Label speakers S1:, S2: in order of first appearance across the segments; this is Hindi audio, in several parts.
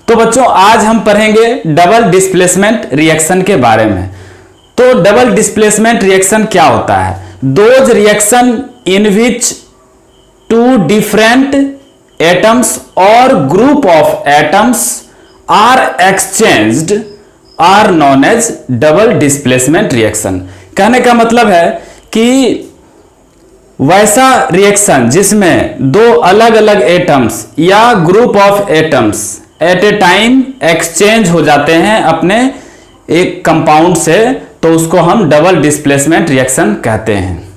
S1: तो बच्चों आज हम पढ़ेंगे डबल डिस्प्लेसमेंट रिएक्शन के बारे में। तो डबल डिस्प्लेसमेंट रिएक्शन क्या होता है? Those reaction in which two different atoms और group of atoms are exchanged are known as double displacement reaction. कहने का मतलब है कि वैसा रिएक्शन जिसमें दो अलग अलग एटम्स या group of atoms at a time exchange हो जाते हैं अपने एक कंपाउंड से, तो उसको हम डबल डिस्प्लेसमेंट रिएक्शन कहते हैं।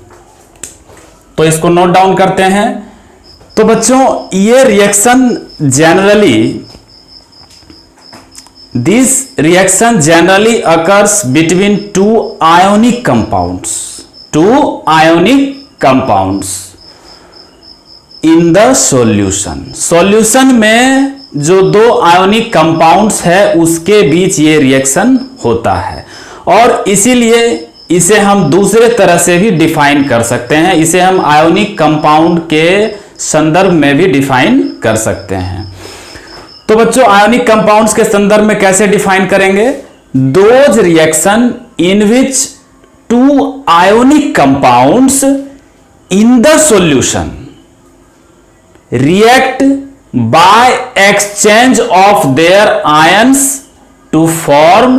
S1: तो इसको नोट डाउन करते हैं। तो बच्चों ये reaction this reaction generally occurs between two ionic compounds in the solution में जो दो आयोनिक कंपाउंड्स है उसके बीच ये रिएक्शन होता है, और इसीलिए इसे हम दूसरे तरह से भी डिफाइन कर सकते हैं। इसे हम आयोनिक कंपाउंड के संदर्भ में भी डिफाइन कर सकते हैं। तो बच्चों आयोनिक कंपाउंड्स के संदर्भ में कैसे डिफाइन करेंगे? Those reaction in which two ionic compounds in the solution react by exchange of their ions to form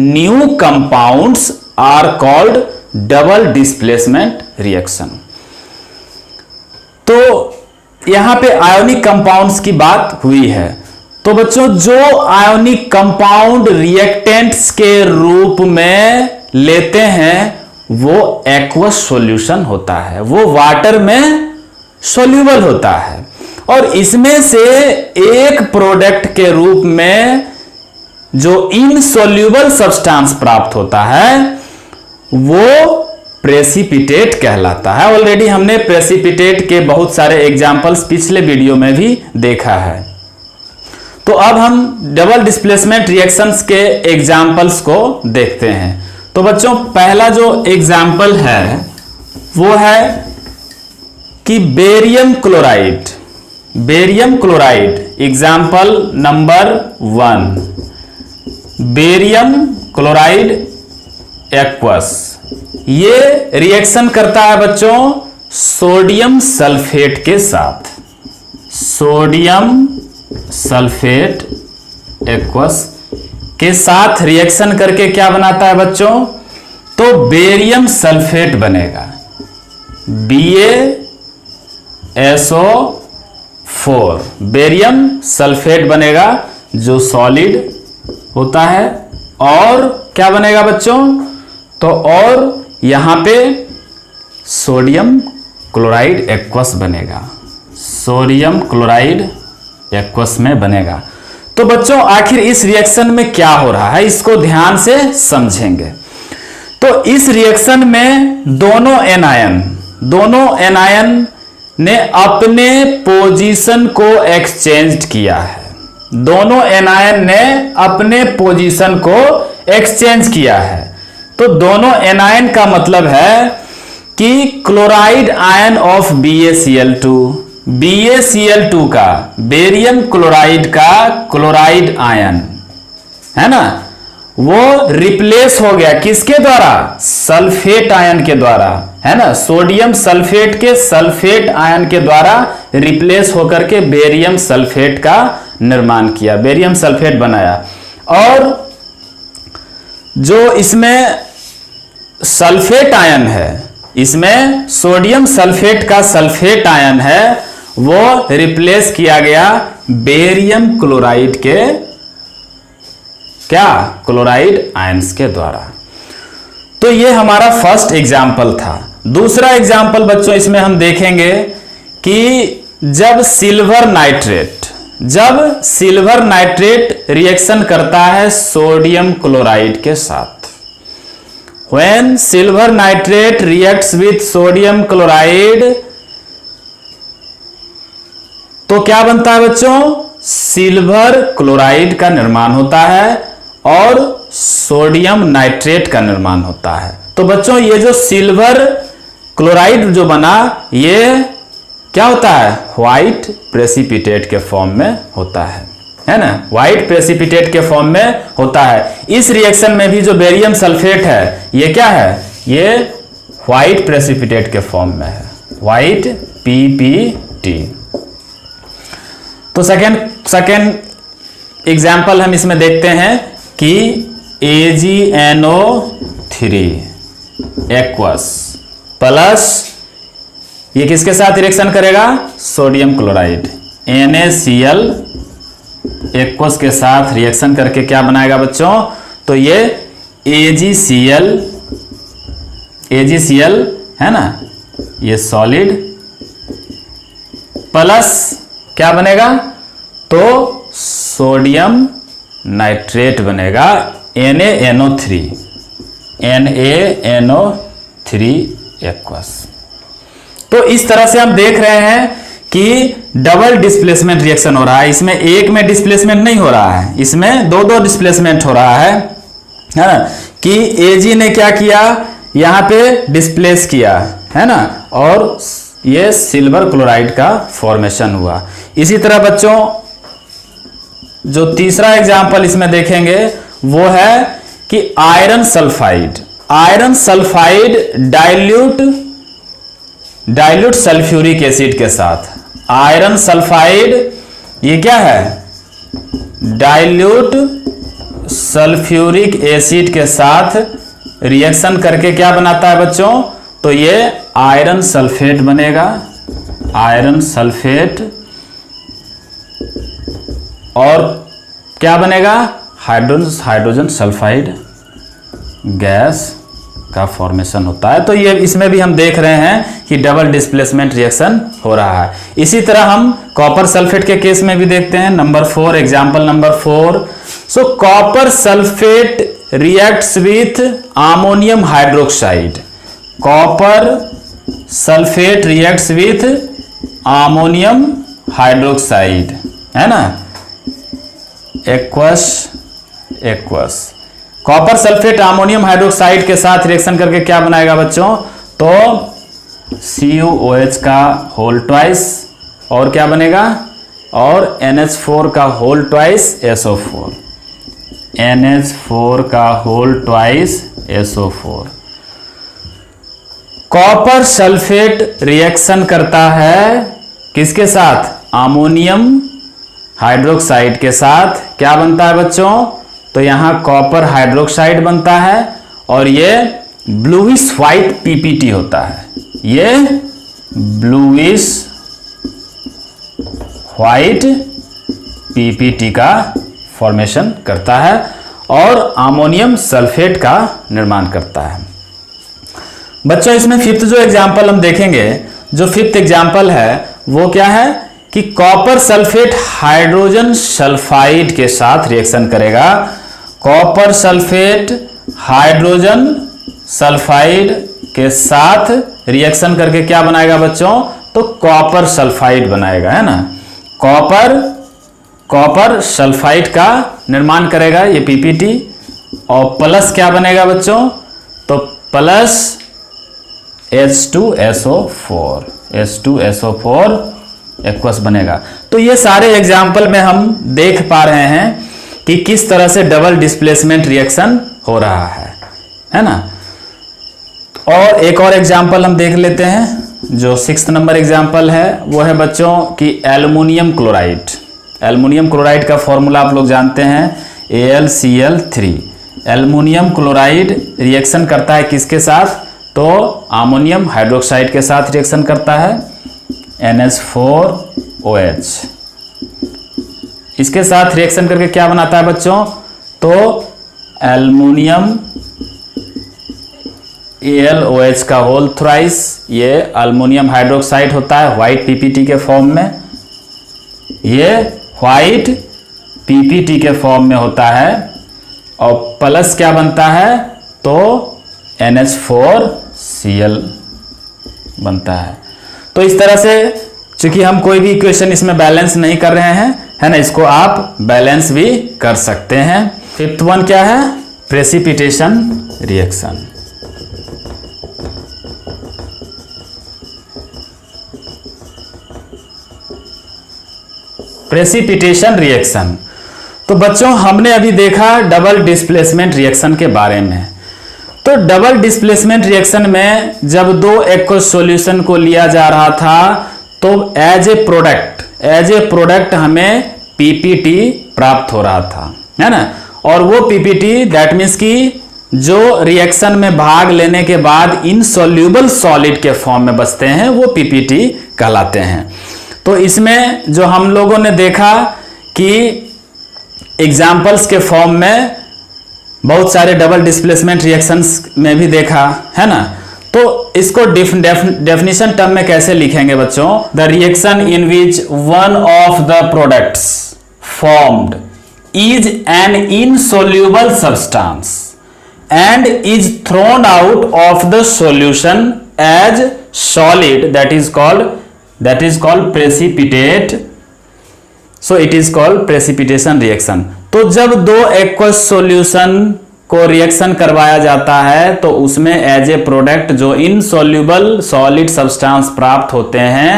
S1: new compounds are called double displacement reaction। तो यहां पे आयोनिक कंपाउंड्स की बात हुई है। तो बच्चों जो आयोनिक कंपाउंड रिएक्टेंट्स के रूप में लेते हैं वो एक्वस सॉल्यूशन होता है, वो वाटर में सॉल्यूबल होता है, और इसमें से एक प्रोडक्ट के रूप में जो इनसॉल्यूबल सब्सटेंस प्राप्त होता है वो प्रेसिपिटेट कहलाता है। ऑलरेडी हमने प्रेसिपिटेट के बहुत सारे एग्जाम्पल्स पिछले वीडियो में भी देखा है। तो अब हम डबल डिस्प्लेसमेंट रिएक्शंस के एग्जाम्पल्स को देखते हैं। तो बच्चों पहला जो एग्जाम्पल है वो है कि barium chloride example number 1, barium chloride aqueous. ये रिएक्शन करता है बच्चों सोडियम सल्फेट के साथ, सोडियम सल्फेट एक्वस के साथ रिएक्शन करके क्या बनाता है बच्चों? तो बेरियम सल्फेट बनेगा, BaSO4 बेरियम सल्फेट बनेगा जो सॉलिड होता है। और क्या बनेगा बच्चों? तो और यहां पे सोडियम क्लोराइड एक्वस बनेगा, सोडियम क्लोराइड एक्वस में बनेगा। तो बच्चों आखिर इस रिएक्शन में क्या हो रहा है इसको ध्यान से समझेंगे। तो इस रिएक्शन में दोनों एनायन ने अपने पोजीशन को एक्सचेंज किया है, दोनों एनायन ने अपने पोजीशन को एक्सचेंज किया है। तो दोनों एनायन का मतलब है कि क्लोराइड आयन ऑफ BaCl2 का, बेरियम क्लोराइड का क्लोराइड आयन है ना, वो रिप्लेस हो गया किसके द्वारा? सल्फेट आयन के द्वारा, है ना। सोडियम सल्फेट के सल्फेट आयन के द्वारा रिप्लेस होकर के बेरियम सल्फेट का निर्माण किया, बेरियम सल्फेट बनाया। और जो इसमें सल्फेट आयन है, इसमें सोडियम सल्फेट का सल्फेट आयन है, वो रिप्लेस किया गया बेरियम क्लोराइड के क्लोराइड आयंस के द्वारा। तो ये हमारा फर्स्ट एग्जाम्पल था। दूसरा एग्जाम्पल बच्चों इसमें हम देखेंगे कि जब सिल्वर नाइट्रेट रिएक्शन करता है सोडियम क्लोराइड के साथ, When silver nitrate reacts with sodium chloride, तो क्या बनता है बच्चों? सिल्वर क्लोराइड का निर्माण होता है और सोडियम नाइट्रेट का निर्माण होता है। तो बच्चों ये जो सिल्वर क्लोराइड जो बना ये क्या होता है? व्हाइट प्रेसिपिटेट के फॉर्म में होता है है ना, व्हाइट प्रेसिपिटेट के फॉर्म में होता है। इस रिएक्शन में भी जो बेरियम सल्फेट है ये क्या है, ये व्हाइट प्रेसिपिटेट के फॉर्म में है, व्हाइट PPT। तो सेकेंड एग्जाम्पल हम इसमें देखते हैं कि AgNO3 एक्वस प्लस ये किसके साथ रिएक्शन करेगा, सोडियम क्लोराइड, NaCl एक्वस के साथ रिएक्शन करके क्या बनाएगा बच्चों, तो ये AgCl है ना, ये सॉलिड प्लस क्या बनेगा, तो सोडियम नाइट्रेट बनेगा, NaNO3 एक्वस। तो इस तरह से हम देख रहे हैं कि डबल डिस्प्लेसमेंट रिएक्शन हो रहा है। इसमें एक में डिस्प्लेसमेंट नहीं हो रहा है, इसमें दो डिस्प्लेसमेंट हो रहा है ना, कि Ag ने क्या किया, यहां पे डिस्प्लेस किया है ना, और ये सिल्वर क्लोराइड का फॉर्मेशन हुआ। इसी तरह बच्चों जो तीसरा एग्जाम्पल इसमें देखेंगे वो है कि iron sulphide dilute sulphuric acid के साथ, आयरन सल्फाइड ये क्या है, डाइल्यूट सल्फ्यूरिक एसिड के साथ रिएक्शन करके क्या बनाता है बच्चों, तो ये आयरन सल्फेट बनेगा, आयरन सल्फेट, और क्या बनेगा, हाइड्रोजन सल्फाइड गैस का फॉर्मेशन होता है। तो ये इसमें भी हम देख रहे हैं कि डबल डिस्प्लेसमेंट रिएक्शन हो रहा है। इसी तरह हम कॉपर सल्फेट के केस में भी देखते हैं, number 4, example number 4। So copper sulphate reacts with ammonium hydroxide, copper sulphate reacts with ammonium hydroxide, है ना, aqueous. Copper sulphate ammonium hydroxide के साथ रिएक्शन करके क्या बनाएगा बच्चों, तो CuOH का होल ट्वाइस, और क्या बनेगा, और NH4 का होल ट्वाइस SO4, NH4 का whole twice SO4। Copper sulphate reaction करता है किसके साथ, अमोनियम हाइड्रोक्साइड के साथ, क्या बनता है बच्चों, तो यहां कॉपर हाइड्रोक्साइड बनता है, और ये ब्लूइश व्हाइट PPT होता है, ये ब्लूइश व्हाइट PPT का फॉर्मेशन करता है और अमोनियम सल्फेट का निर्माण करता है। बच्चों इसमें फिफ्थ जो एग्जाम्पल हम देखेंगे, जो फिफ्थ एग्जाम्पल है वो क्या है कि कॉपर सल्फेट हाइड्रोजन सल्फाइड के साथ रिएक्शन करेगा, कॉपर सल्फेट हाइड्रोजन सल्फाइड के साथ रिएक्शन करके क्या बनाएगा बच्चों, तो कॉपर सल्फाइड बनाएगा, है ना, कॉपर सल्फाइड का निर्माण करेगा ये PPT, और प्लस क्या बनेगा बच्चों, तो प्लस H2SO4 एक्वस बनेगा। तो ये सारे एग्जाम्पल में हम देख पा रहे हैं कि किस तरह से डबल डिस्प्लेसमेंट रिएक्शन हो रहा है ना। और एक और एग्जाम्पल हम देख लेते हैं, जो 6th नंबर एग्जाम्पल है वो है बच्चों कि एल्युमिनियम क्लोराइड का फॉर्मूला आप लोग जानते हैं, AlCl3। एल्युमिनियम क्लोराइड रिएक्शन करता है किसके साथ, तो अमोनियम हाइड्रोक्साइड के साथ रिएक्शन करता है, NH4OH। इसके साथ रिएक्शन करके क्या बनाता है बच्चों, तो एल्युमिनियम AlOH का होल थ्राइस, ये अल्मोनियम हाइड्रोक्साइड होता है व्हाइट PPT के फॉर्म में, ये व्हाइट PPT के फॉर्म में होता है, और प्लस क्या बनता है, तो NH4Cl बनता है। तो इस तरह से चूंकि हम कोई भी इक्वेशन इसमें बैलेंस नहीं कर रहे हैं, है ना, इसको आप बैलेंस भी कर सकते हैं। 5th वन क्या है, प्रेसिपिटेशन रिएक्शन। प्रेसिपिटेशन रिएक्शन, तो बच्चों हमने अभी देखा डबल डिस्प्लेसमेंट रिएक्शन के बारे में। तो डबल डिस्प्लेसमेंट रिएक्शन में जब दो एक्वस सॉल्यूशन को लिया जा रहा था तो एज ए प्रोडक्ट हमें पीपीटी प्राप्त हो रहा था, है ना। और वो पीपीटी दैट मीन्स कि जो रिएक्शन में भाग लेने के बाद इनसॉल्यूबल सॉलिड के फॉर्म में बचते हैं वो पीपीटी कहलाते हैं। तो इसमें जो हम लोगों ने देखा कि एग्जाम्पल्स के फॉर्म में बहुत सारे डबल डिस्प्लेसमेंट रिएक्शंस में भी देखा, है ना। तो इसको डेफिनेशन टर्म में कैसे लिखेंगे बच्चों? The reaction in which one of the products formed is an insoluble substance and is thrown out of the solution as solid, that is called precipitate. So it is called precipitation reaction. तो जब दो एक्वस सॉल्यूशन को रिएक्शन करवाया जाता है तो उसमें एज ए प्रोडक्ट जो इनसॉल्यूबल सॉलिड सब्सटेंस प्राप्त होते हैं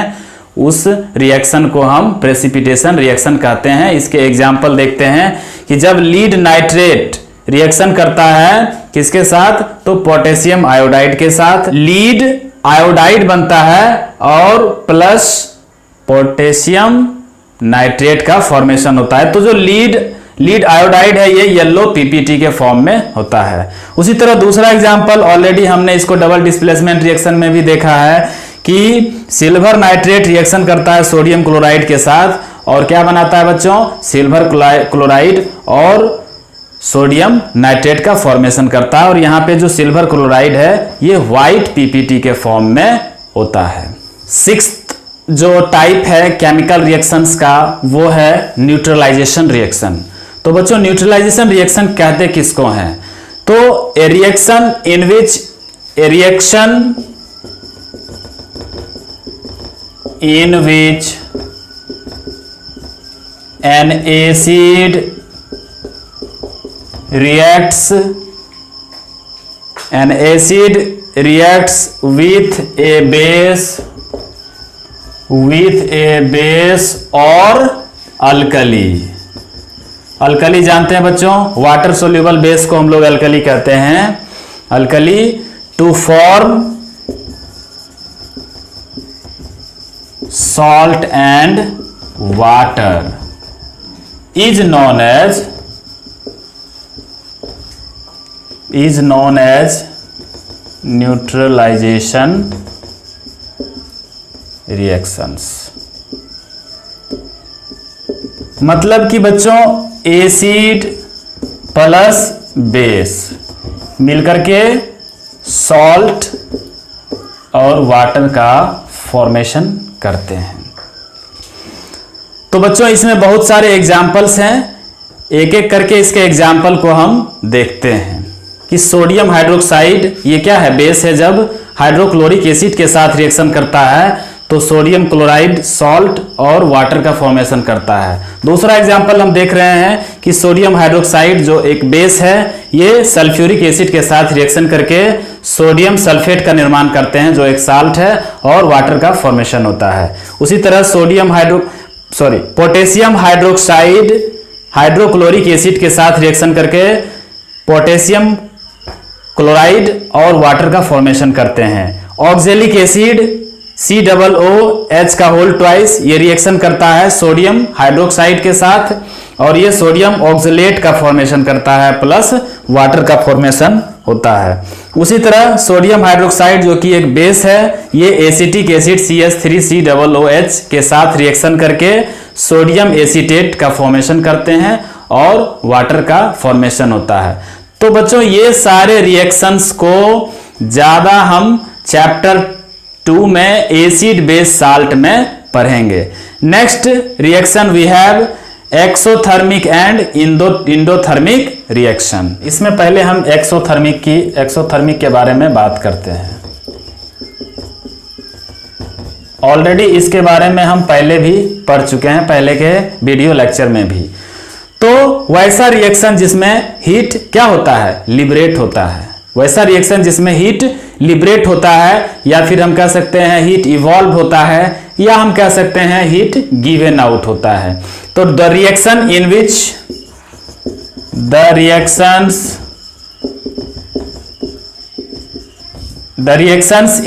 S1: उस रिएक्शन को हम प्रेसिपिटेशन रिएक्शन कहते हैं। इसके एग्जाम्पल देखते हैं कि जब लीड नाइट्रेट रिएक्शन करता है किसके साथ? तो पोटेशियम आयोडाइड के साथ लीड आयोडाइड बनता है और प्लस पोटेशियम नाइट्रेट का फॉर्मेशन होता है। तो जो लीड आयोडाइड है ये येलो पीपीटी के फॉर्म में होता है। उसी तरह दूसरा एग्जांपल ऑलरेडी हमने इसको डबल डिस्प्लेसमेंट रिएक्शन में भी देखा है कि सिल्वर नाइट्रेट रिएक्शन करता है सोडियम क्लोराइड के साथ और क्या बनाता है बच्चों? सिल्वर क्लोराइड और सोडियम नाइट्रेट का फॉर्मेशन करता है। और यहाँ पे जो सिल्वर क्लोराइड है ये व्हाइट पीपीटी के फॉर्म में होता है। सिक्स्थ जो टाइप है केमिकल रिएक्शंस का वो है न्यूट्रलाइजेशन रिएक्शन। तो बच्चों न्यूट्रलाइजेशन रिएक्शन कहते किसको हैं? तो ए reaction in which N acid reacts with a base or alkali. Alkali जानते हैं बच्चों, वाटर सोल्यूबल बेस को हम लोग अल्कली कहते हैं। Alkali to form salt and water is known as neutralization reactions। मतलब कि बच्चों एसिड प्लस बेस मिलकर के सॉल्ट और वाटर का फॉर्मेशन करते हैं। तो बच्चों इसमें बहुत सारे एग्जाम्पल्स हैं, एक एक करके इसके एग्जाम्पल को हम देखते हैं कि सोडियम हाइड्रोक्साइड ये क्या है? बेस है। जब हाइड्रोक्लोरिक एसिड के साथ रिएक्शन करता है तो सोडियम क्लोराइड सॉल्ट और वाटर का फॉर्मेशन करता है। दूसरा एग्जांपल हम देख रहे हैं कि सोडियम हाइड्रोक्साइड जो एक बेस है ये सल्फ्यूरिक एसिड के साथ रिएक्शन करके सोडियम सल्फेट का निर्माण करते हैं जो एक साल्ट है और वाटर का फॉर्मेशन होता है। उसी तरह पोटेशियम हाइड्रोक्साइड हाइड्रोक्लोरिक एसिड के साथ रिएक्शन करके पोटेशियम क्लोराइड और वाटर का फॉर्मेशन करते हैं। ऑक्जेलिक एसिड COOH का होल ट्वाइस ये रिएक्शन करता है सोडियम हाइड्रोक्साइड के साथ और ये सोडियम ऑक्जेलेट का फॉर्मेशन करता है प्लस वाटर का फॉर्मेशन होता है। उसी तरह सोडियम हाइड्रोक्साइड जो कि एक बेस है ये एसिटिक एसिड CH3COOH के साथ रिएक्शन करके सोडियम एसीटेट का फॉर्मेशन करते हैं और वाटर का फॉर्मेशन होता है। तो बच्चों ये सारे रिएक्शंस को ज्यादा हम चैप्टर 2 में एसिड बेस साल्ट में पढ़ेंगे। Next reaction we have exothermic and endothermic reaction. इसमें पहले हम एक्सोथर्मिक के बारे में बात करते हैं। ऑलरेडी इसके बारे में हम पहले भी पढ़ चुके हैं, पहले के वीडियो लेक्चर में भी। तो वैसा रिएक्शन जिसमें हीट क्या होता है? लिबरेट होता है। वैसा रिएक्शन जिसमें हीट लिबरेट होता है या फिर हम कह सकते हैं हीट इवॉल्व होता है या हम कह सकते हैं हीट गिवन आउट होता है। तो the reaction in which the reactions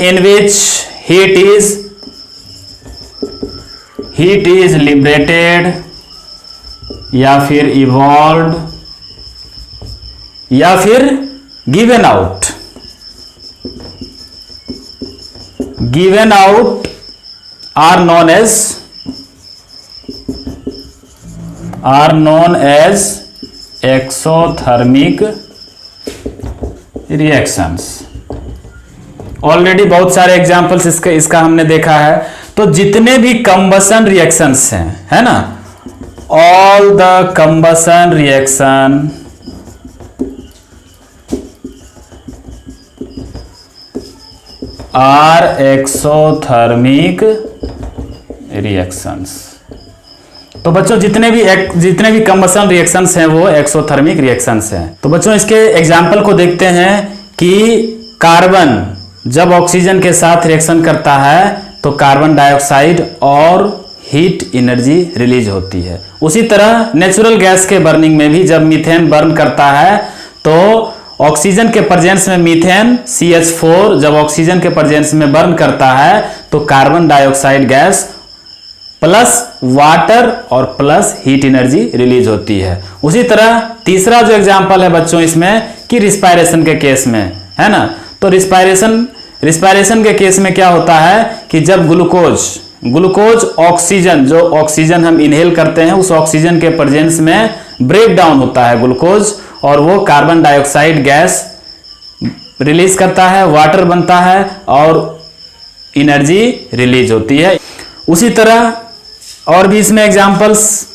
S1: in which heat is liberated या फिर evolved या फिर given out are known as exothermic reactions। Already बहुत सारे एग्जाम्पल्स इसका हमने देखा है। तो जितने भी कंबसन रिएक्शंस हैं, है ना, all the combustion reaction are exothermic reactions. तो बच्चों जितने भी कंबसन रिएक्शंस हैं वो एक्सोथर्मिक रिएक्शंस हैं। तो बच्चों इसके एग्जाम्पल को देखते हैं कि कार्बन जब ऑक्सीजन के साथ रिएक्शन करता है तो कार्बन डाइऑक्साइड और हीट एनर्जी रिलीज होती है। उसी तरह नेचुरल गैस के बर्निंग में भी जब मीथेन बर्न करता है तो ऑक्सीजन के प्रेजेंस में मीथेन CH4 जब ऑक्सीजन के प्रेजेंस में बर्न करता है तो carbon dioxide gas plus water और प्लस हीट एनर्जी रिलीज होती है। उसी तरह तीसरा जो एग्जांपल है बच्चों इसमें कि रिस्पायरेशन के केस में, है ना, तो रिस्पायरेशन के केस में क्या होता है कि जब ग्लूकोज ऑक्सीजन, जो ऑक्सीजन हम इनहेल करते हैं उस ऑक्सीजन के प्रेजेंस में ब्रेक डाउन होता है ग्लूकोज और वो कार्बन डाइऑक्साइड गैस रिलीज करता है, वाटर बनता है और एनर्जी रिलीज होती है। उसी तरह और भी इसमें एग्जांपल्स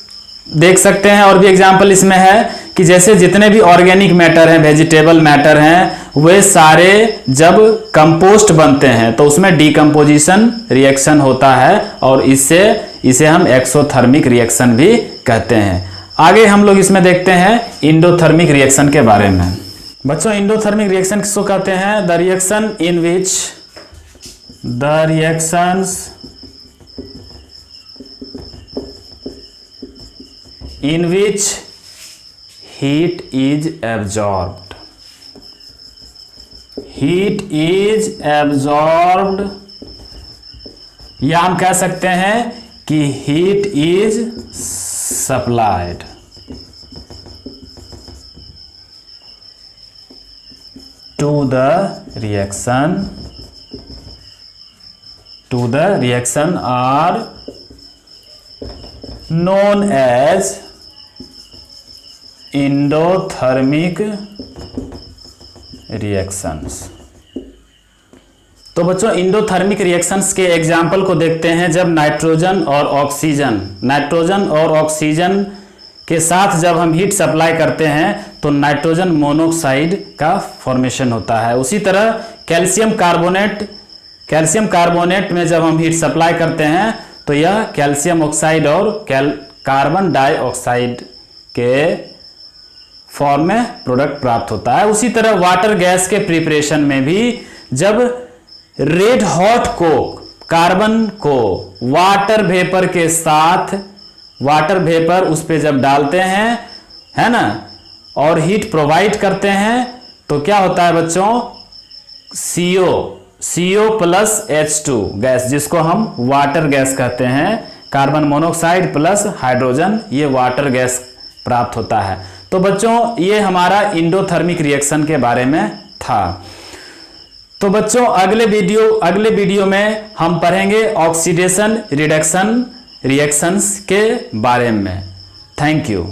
S1: देख सकते हैं। और भी एग्जांपल इसमें है कि जैसे जितने भी ऑर्गेनिक मैटर हैं, वेजिटेबल मैटर हैं, वे सारे जब कंपोस्ट बनते हैं तो उसमें डीकंपोजिशन रिएक्शन होता है और इसे हम एक्सोथर्मिक रिएक्शन भी कहते हैं। आगे हम लोग इसमें देखते हैं इंडोथर्मिक रिएक्शन के बारे में। बच्चों इंडोथर्मिक रिएक्शन किसको कहते हैं? The reaction in which heat is absorbed या हम कह सकते हैं कि heat is supplied to the reaction are known as endothermic reactions. तो बच्चों इंडोथर्मिक रिएक्शंस के एग्जाम्पल को देखते हैं। जब नाइट्रोजन और ऑक्सीजन के साथ जब हम हीट सप्लाई करते हैं तो नाइट्रोजन मोनोऑक्साइड का फॉर्मेशन होता है। उसी तरह कैल्शियम कार्बोनेट में जब हम हीट सप्लाई करते हैं तो यह कैल्शियम ऑक्साइड और कार्बन डाइऑक्साइड के फॉर्म में प्रोडक्ट प्राप्त होता है। उसी तरह वाटर गैस के प्रिपरेशन में भी जब रेड हॉट को कार्बन को वाटर वेपर उस पे जब डालते हैं, है ना, और हीट प्रोवाइड करते हैं तो क्या होता है बच्चों? CO प्लस H2 गैस, जिसको हम वाटर गैस कहते हैं, कार्बन मोनोऑक्साइड प्लस हाइड्रोजन, ये वाटर गैस प्राप्त होता है। तो बच्चों ये हमारा इंडोथर्मिक रिएक्शन के बारे में था। तो बच्चों अगले वीडियो में हम पढ़ेंगे ऑक्सीडेशन रिडक्शन रिएक्शंस के बारे में। Thank you.